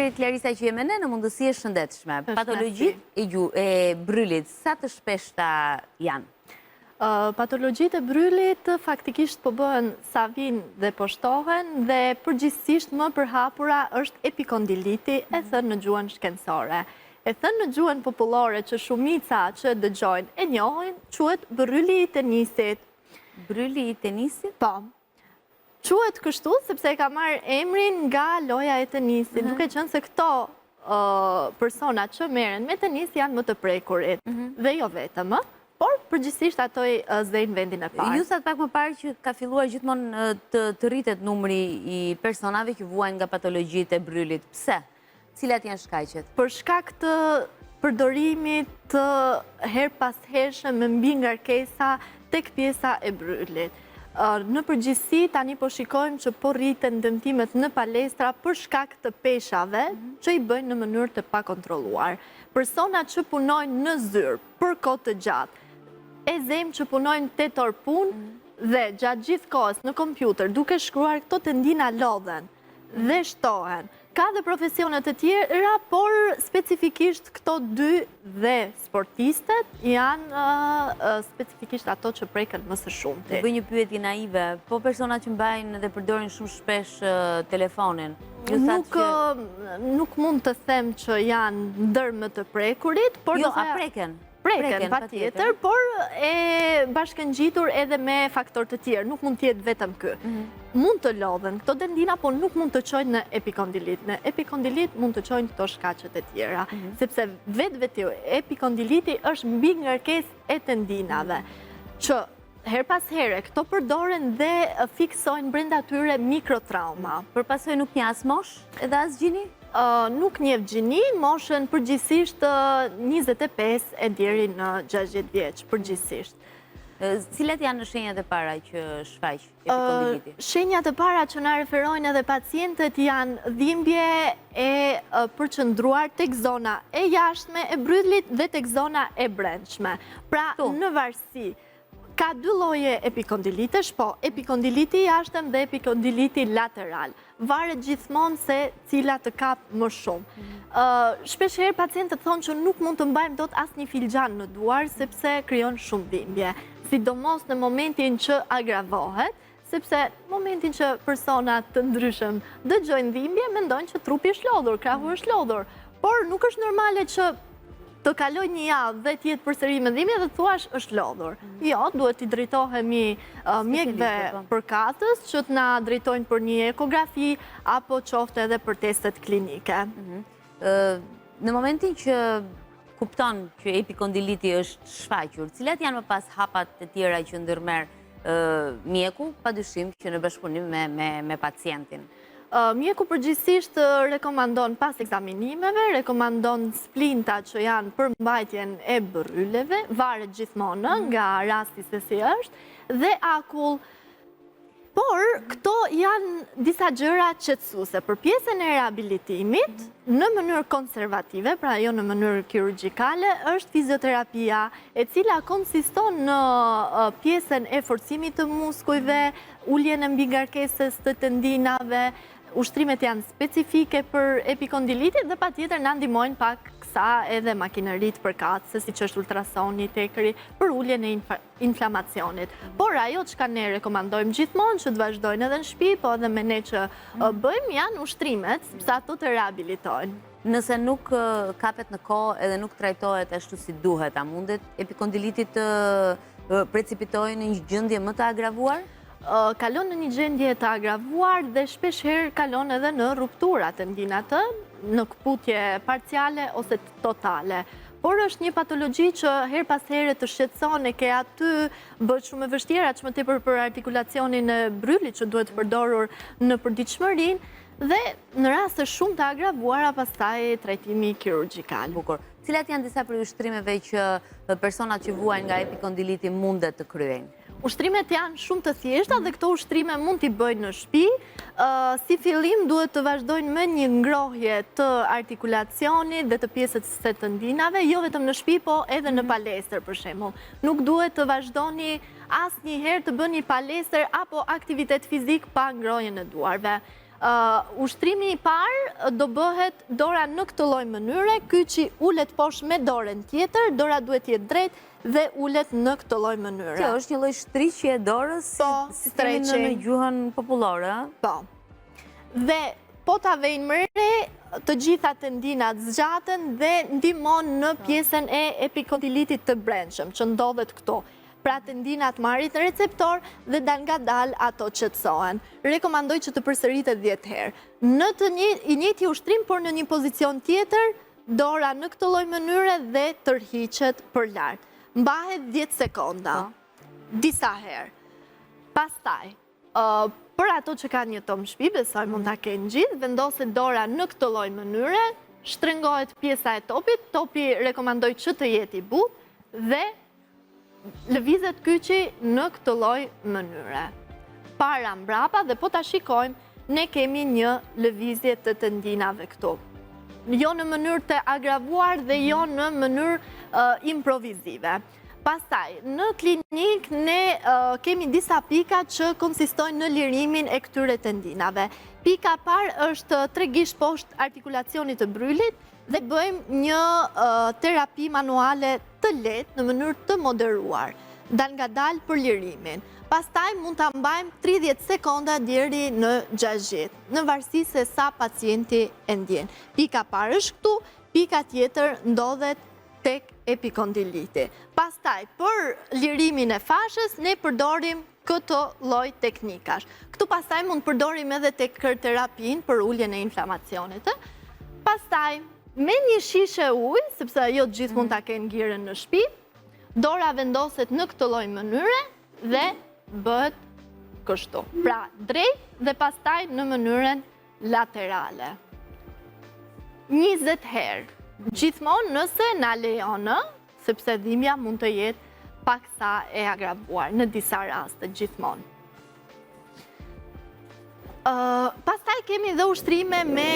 Faleminderit Clarisa që je me ne, në mundësi e shëndetshme. Patologjit e brylit, sa të shpeshta janë? Patologjit e brylit faktikisht po bëhen sa vinë dhe po shtohen dhe përgjithsisht më përhapura është epikondiliti e thënë në gjuhën shkencore. E thënë në gjuhën popullore që shumica që dëgjojnë e njohin, quhet bryli i tenisit. Bryli i tenisit? Po. Quhet kështu sepse ka marrë emrin nga loja e tenisit, duke qenë se këto persona që merren me tenis janë më të prekurit dhe jo vetëm, por përgjithsisht ato zëjnë vendin e parë. Ju sa pak më parë që ka filluar gjithmonë të rritet numri i personave që vuajnë nga patologjit e brylit. Pse? Cilat janë shkaqet? Për shkak të përdorimit të her pas hershëm me mbi ngarkesa tek pjesa e brylit. Në përgjithësi tani po shikojmë që po rriten dëmtimet në palestra për shkak të peshave që i bëjnë në mënyrë të pakontrolluar. Personat që punojnë në zyrë për kohë të gjatë, e zemë që punojnë 8 orë punë dhe gjatë gjithë kohës në kompjuter duke shkruar këto tendina lodhen dhe shtohen. Ka dhe profesionet të tjera, por specifikisht këto dy dhe sportistet janë specifikisht ato që preken më së shumti. Bëj një pyetje naive, po personat që mbajnë dhe përdorin shumë shpesh telefonin? Nuk mund të them që janë ndër më të prekurit, por jo, a preken? Preken, pa tjetër, por e bashkëngjitur edhe me faktor të tjerë, nuk mund tjetë vetëm kë. Mund të lodhen këto tendina, por nuk mund të qojnë në epikondilit. Në epikondilit mund të qojnë këto shkaqet e tjera, sepse vetë epikondiliti është mbi ngarkesë e tendinave, që her pas here këto përdoren dhe fiksojnë brenda tyre mikrotrauma. Përpasoj nuk një as mosh edhe as gjini? Nuk njeh gjini, moshën përgjithsisht 25 e deri në 60 vjeç, përgjithsisht. Cilat janë shenjat e para që shfaq epikondiliti? Shenjat e para që na referojnë edhe pacientët janë dhimbje e përqendruar tek zona e jashtme e brylit dhe tek zona e brendshme. Pra, në varësi, ka dy lloje epikondilitesh, po, epikondiliti i jashtëm dhe epikondiliti lateral. Varet gjithmonë se cila të kap më shumë. Shpeshherë pacientët thonë që nuk mund të mbajmë dot asnjë filxhan në duar sepse krijon shumë dhimbje, sidomos në momentin që agravohet, sepse në momentin që persona të ndryshëm dëgjojnë dhimbje, mendojnë që trupi është lodhur, krahu është lodhur, por nuk është normale që të kaloj një javë dhe tjetë përsëri me dhimbje dhe të thuash është lodhur. Jo, duhet t'i drejtohemi mjekve përkatës që t'na drejtojnë për një ekografi apo qofte edhe për testet klinike. Në momentin që kupton që epikondiliti është shfaqur, cilat janë më pas hapat të tjera që ndërmerr mjeku, padyshim që në bashkëpunim me pacientin? Mjeku përgjithsisht rekomandon pas ekzaminimeve, rekomandon splinta që janë për mbajtjen e bryleve, varet gjithmonë nga rasti se si është, dhe akull. Por, këto janë disa gjëra qetësuese. Për pjesën e rehabilitimit, në mënyrë konservative, pra jo në mënyrë kirurgjikale, është fizioterapia, e cila konsiston në pjesën e forcimit të muskujve, uljen e mbi ngarkesës të tendinave. Ushtrimet janë specifike për epikondilitit dhe patjetër na ndihmojnë pak kësa edhe makineritë përkatëse, siç është ultrasoni tekri, për uljen e inflamacionit. Por ajo çka ne rekomandojmë gjithmonë që të vazhdojnë edhe në shtëpi, po edhe me ne që bëjmë janë ushtrimet, sepse ato të rehabilitojnë. Nëse nuk kapet në kohë edhe nuk trajtohet ashtu si duhet, a mundet epikondilitit të precipitojë në një gjendje më të agravuar? Kalon në një gjendje të agravuar dhe shpeshherë kalon edhe në ruptura tendinate, në këputje parciale ose totale. Por është një patologji që her pas here të shqetëson, e ke aty bëhet shumë e vështirë, aq më tepër për artikulacionin e brylit që duhet përdorur në përditshmërinë dhe në raste shumë të agravuara pastaj trajtimi kirurgjikal. Bukur. Cilat janë disa prej ushtrimeve që personat që vuajnë nga epikondiliti mundet të kryejnë? Ushtrimet janë shumë të thjeshta dhe këto ushtrime mund t'i bëjnë në shtëpi. Si fillim duhet të vazhdojnë me një ngrohje të artikulacionit dhe të pjesës së tendinave, jo vetëm në shtëpi, po edhe në palestër për shembull. Nuk duhet të vazhdoni asnjëherë të bëni palestër apo aktivitet fizik pa ngrohjen e duarve. Ushtrimi I parë do bëhet dora në këtë lloj mënyre, kyçi ulet poshtë me dorën tjetër, dora duhet jetë drejt dhe ulet në këtë lloj mënyre. Kjo është një lloj shtriqje e dorës, si themi në gjuhën popullore. Po. Dhe po ta vejnë më re, të gjitha tendinat zgjaten dhe ndihmon në pjesën e epikondilitit të brendshëm, që ndodhet këtu. Pra tendinat marrin receptor dhe dal nga dal ato qetësohen. Rekomandoj që të përsëritet 10 herë. Në I njëjti ushtrim, por në një pozicion tjetër, dora në këtë lloj mënyre dhe tërhiqet për lart. Mbahet 10 sekonda. Disa herë. Pastaj, për ato që kanë një tomë shtëpi, besoj mund ta kenë gjithë, vendoset dora në këtë lloj mënyre, shtrëngohet pjesa e topit, topi rekomandoj që të jetë I butë dhe lëvizet kyçi në këtë lloj mënyre. Para mbrapa dhe po ta shikojmë, ne kemi një lëvizje të tendinave këtu. Jo në mënyrë të agravuar dhe jo në mënyrë improvizive. Pastaj, në klinik ne kemi disa pika që konsistojnë në lirimin e këtyre tendinave. Pika parë është tregish poshtë artikulacionit të brylit dhe bëjmë një terapi manuale të lehtë në mënyrë të moderuar, dal nga dal për lirimin. Pastaj mund ta mbajmë 30 sekonda deri në 60, në varësi se sa pacienti e ndjen. Pika parë është këtu, pika tjetër ndodhet tek epikondiliti. Pastaj, për lirimin e fashës, ne përdorim këto lloj teknikash. Këtu pastaj mund përdorim edhe tek kërterapin për uljen e inflamacionit. Pastaj, me një shishe ujë, sepse jo të gjithë mund ta kenë girën në shtëpi, dora vendoset në këtë lloj mënyre dhe bëhet kështu. Pra, drejt dhe pastaj në mënyrën laterale. 20 herë. Gjithmonë nëse na lejon, sepse dhimbja mund të jetë paksa e agravuar në disa raste gjithmonë. Pastaj kemi dhe ushtrime me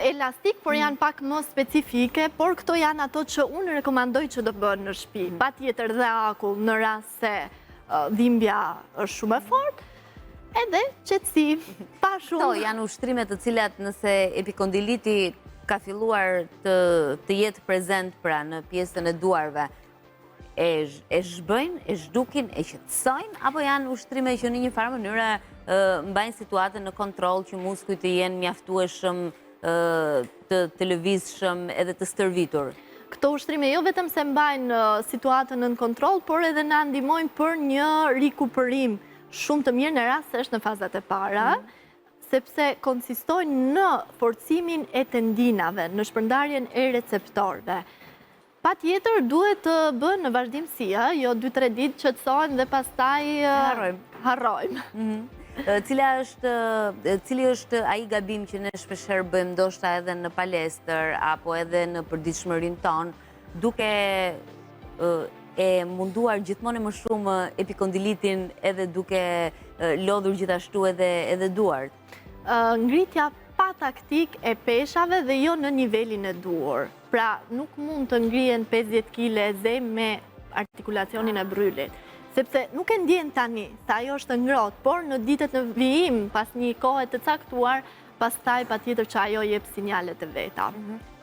elastik, por janë pak më specifike, por këto janë ato që unë rekomandoj që do bëhen në shtëpi. Patjetër dhe akull në rast se dhimbja është shumë e fortë, edhe qetësi, pa shumë. Këto janë ushtrime të cilat nëse epikondiliti ka filluar të jetë prezent pra në pjesën e duarve, e zhbëjnë, e zhdukin, e qetësojnë, apo janë ushtrime që në një farë mënyre mbajnë situatën në kontroll që muskujt të jenë mjaftueshëm, të lëvizshëm edhe të stërvitur? Këto ushtrime jo vetëm se mbajnë situatën në kontroll, por edhe na ndihmojnë për një rikuperim shumë të mirë në rast se është në fazat e para, sepse konsistojnë në forcimin e tendinave, në shpërndarjen e receptorëve. Patjetër duhet të bëhen në vazhdimsi, jo 2-3 ditë qetësohen dhe pastaj harrojmë. Cili është ai gabim që ne shpeshherë bëjmë ndoshta edhe në palestër apo edhe në përditshmërinë tonë, duke e munduar gjithmonë më shumë epikondilitin edhe duke lodhur gjithashtu edhe duart? Ngritja pa taktik e peshave dhe jo në nivelin e duhur. Pra, nuk mund të ngrihen 50 kg zemë me artikulacionin e brylit, sepse nuk e ndjen tani, sa ajo është ngrohtë, por në ditët në vijim, pas një kohe të caktuar, pastaj patjetër që ajo jep sinjalet e veta.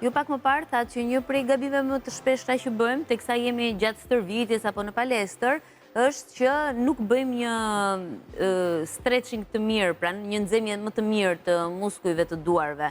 Ju pak më parë thatë që një prej gabimeve më të shpeshta që bëjmë, teksa jemi gjatë stërvitjes apo në palestër, është që nuk bëjmë një stretching të mirë, pra një nxemje më të mirë të muskujve të duarve.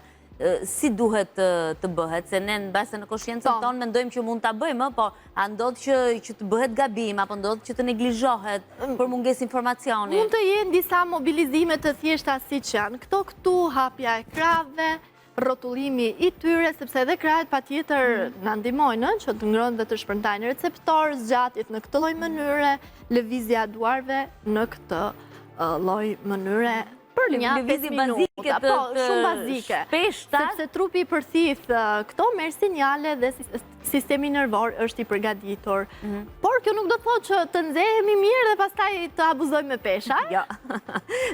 Si duhet të bëhet? Se ne në base në koshiencën tonë mendojmë që mund ta bëjmë, po a ndodh që të bëhet gabim, apo ndodh që të neglizhohet për mungesë informacioni? Mund të jenë disa mobilizime të thjeshta siç janë këtu, hapja e krave, rrotullimi I tyre, sepse edhe krahet patjetër na ndihmojnë që të ngrohen dhe të shpërndajnë receptor, zgjatjet në këtë lloj mënyre, lëvizja e duarve në këtë lloj mënyre për një 5 minuta. Po, shumë bazike. Sepse trupi I përthith këto merr sinjale dhe sistemi nervor është I përgatitur. Por kjo nuk do të thotë që të nxehemi mirë dhe pastaj të abuzojmë me pesha. Jo.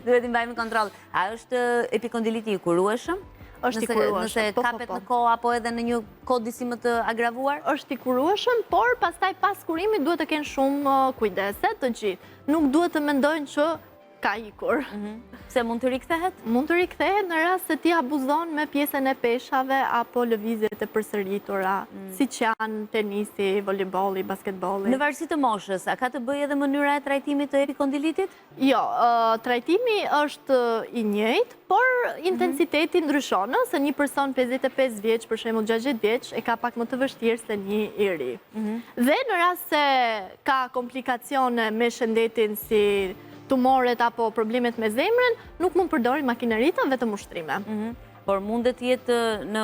Duhet I mbajmë kontroll. A është epikondiliti I kurueshëm? Është I kurueshëm. Nëse kapet në kohë apo edhe në një kohë disi më të agravuar? Është I kurueshëm, por pastaj pas kurimit duhet të kenë shumë kujdese të gjithë. Nuk duhet të mendojnë që ka ikur. Se mund të rikthehet? Mund të rikthehet në rast se ti abuzon me pjesën e peshave apo lëvizjet e përsëritura, siç janë tenisi, voleybolli, basketbolli. Në varësi të moshës, a ka të bëjë edhe mënyra e trajtimit të epikondilitit? Jo, trajtimi është i njëjtë, por intensiteti ndryshon, se një person 55 vjeç, për shembull 60 vjeç, e ka pak më të vështirë se një i ri. Dhe në rast se ka komplikacione me shëndetin si tumoret apo problemet me zemrën, nuk mund përdori makineritë, vetëm ushtrime. Por mundet jetë në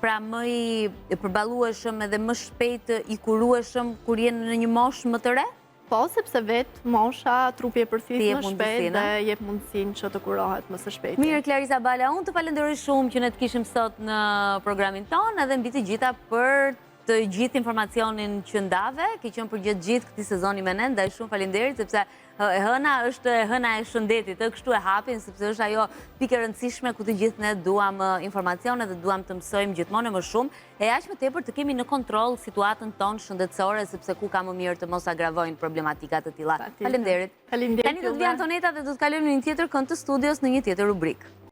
pra më i përballueshëm edhe më shpejt i kurueshëm kur jenë në një moshë më të re? Po, sepse vetë mosha, trupi e përthisë më shpejt mundësinë, dhe jep mundësinë që të kurohet më së shpejti. Mirë, Clarisa Bala, unë të falenderoj shumë që ne të kishim sot në programin tonë edhe mbi të gjitha për të gjithë informacionin që ndave, ke qenë për gjithë këtij sezoni me ne, ndaj shumë faleminderit sepse hëna është hëna e shëndetit, kështu e hapin sepse është ajo pikë e rëndësishme ku të gjithë ne duam informacione dhe duam të mësojmë gjithmonë më shumë, e aq më tepër të kemi në kontroll situatën tonë shëndetësore sepse ku ka më mirë të mos agravojnë problematika të tilla. Faleminderit. Faleminderit. Tani do të vi Antoneta dhe do të kalojmë në një tjetër kënd të studios në një tjetër rubrikë.